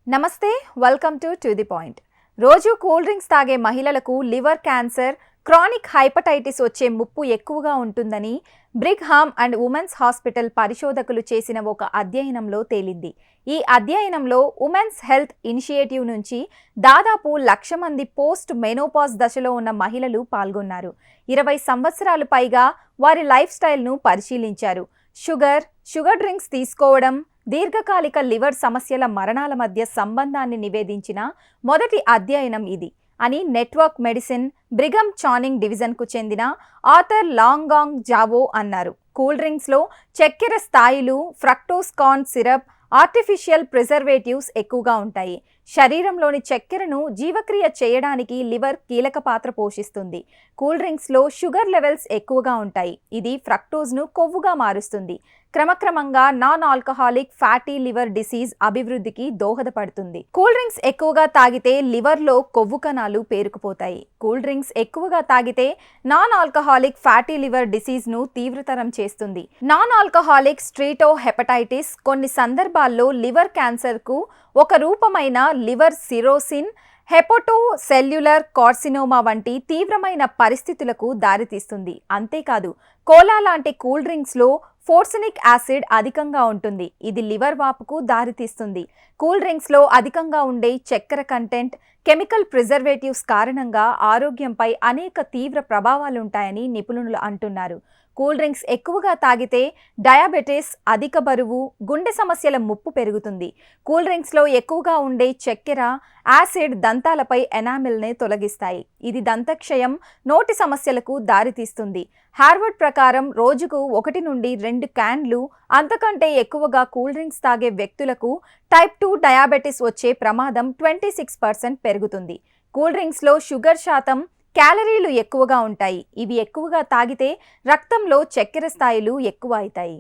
నమస్తే welcome to the point. రోజు cool drinks తాగే మహిళలకు లివర్ క్యాన్సర్, క్రానిక్ హైపటైటిస్ వచ్చే ముప్పు ఎక్కువగా ఉంటుందని బ్రిగ్హామ్ అండ్ ఉమెన్స్ హాస్పిటల్ పరిశోధకులు చేసిన ఒక అధ్యయనంలో తేలింది. ఈ అధ్యయనంలో ఉమెన్స్ హెల్త్ ఇనిషియేటివ్ నుంచి దాదాపు 1,00,000 మంది పోస్ట్ మెనోపాజ్ దశలో ఉన్న మహిళలు పాల్గొన్నారు. 20 సంవత్సరాలు పైగా వారి లైఫ్ స్టైల్ను పరిశీలించారు. షుగర్ డ్రింక్స్ తీసుకోవడం, దీర్ఘకాలిక లివర్ సమస్యల మరణాల మధ్య సంబంధాన్ని నివేదించిన మొదటి అధ్యయనం ఇది అని నెట్వర్క్ మెడిసిన్ బ్రిఘమ్ చానింగ్ డివిజన్కు చెందిన ఆథర్ లాంగాంగ్ జావో అన్నారు. కూల్ డ్రింక్స్లో చక్కెర స్థాయిలు, fructose corn syrup, artificial preservatives ఎక్కువగా ఉంటాయి. శరీరంలోని చక్కెరను జీవక్రియ చేయడానికి లివర్ కీలక పాత్ర పోషిస్తుంది. కూల్ డ్రింక్స్లో షుగర్ లెవెల్స్ ఎక్కువగా ఉంటాయి. ఇది ఫ్రక్టోజ్ను కొవ్వుగా మారుస్తుంది. క్రమక్రమంగా non alcoholic fatty liver disease అభివృద్ధికి దోహదపడుతుంది. కూల్ డ్రింక్స్ ఎక్కువగా తాగితే లివర్లో కొవ్వు కణాలు పేరుకుపోతాయి. కూల్ డ్రింక్స్ ఎక్కువగా తాగితే నాన్ ఆల్కహాలిక్ ఫ్యాటీ లివర్ డిసీజ్ను తీవ్రతరం చేస్తుంది. నాన్ ఆల్కహాలిక్ స్ట్రీటో హెపటైటిస్ కొన్ని సందర్భాల్లో లివర్ క్యాన్సర్కు ఒక రూపమైన లివర్ సిరోసిన్, హెపటోసెల్యులర్ కార్సినోమా వంటి తీవ్రమైన పరిస్థితులకు దారితీస్తుంది. అంతేకాదు, కోలా లాంటి కూల్ డ్రింక్స్లో ఫోర్సనిక్ యాసిడ్ అధికంగా ఉంటుంది. ఇది లివర్ వాపుకు దారితీస్తుంది. కూల్ డ్రింక్స్లో అధికంగా ఉండే చక్కెర కంటెంట్, కెమికల్ ప్రిజర్వేటివ్స్ కారణంగా ఆరోగ్యంపై అనేక తీవ్ర ప్రభావాలుంటాయని నిపుణులు అంటున్నారు. కూల్ డ్రింక్స్ ఎక్కువగా తాగితే డయాబెటిస్, అధిక బరువు, గుండె సమస్యల ముప్పు పెరుగుతుంది. కూల్ డ్రింక్స్లో ఎక్కువగా ఉండే చక్కెర, యాసిడ్ దంతాలపై ఎనామిల్ని తొలగిస్తాయి. ఇది దంతక్షయం, నోటి సమస్యలకు దారితీస్తుంది. హార్వర్డ్ ప్రకారం రోజుకు 1 నుండి 2 క్యాన్లు అంతకంటే ఎక్కువగా కూల్ డ్రింక్స్ తాగే వ్యక్తులకు టైప్ 2 డయాబెటిస్ వచ్చే ప్రమాదం 26% పెరుగుతుంది. కూల్ డ్రింక్స్లో షుగర్ శాతం, క్యాలరీలు ఎక్కువగా ఉంటాయి. ఇవి ఎక్కువగా తాగితే రక్తంలో చక్కెర స్థాయిలు ఎక్కువ అవుతాయి.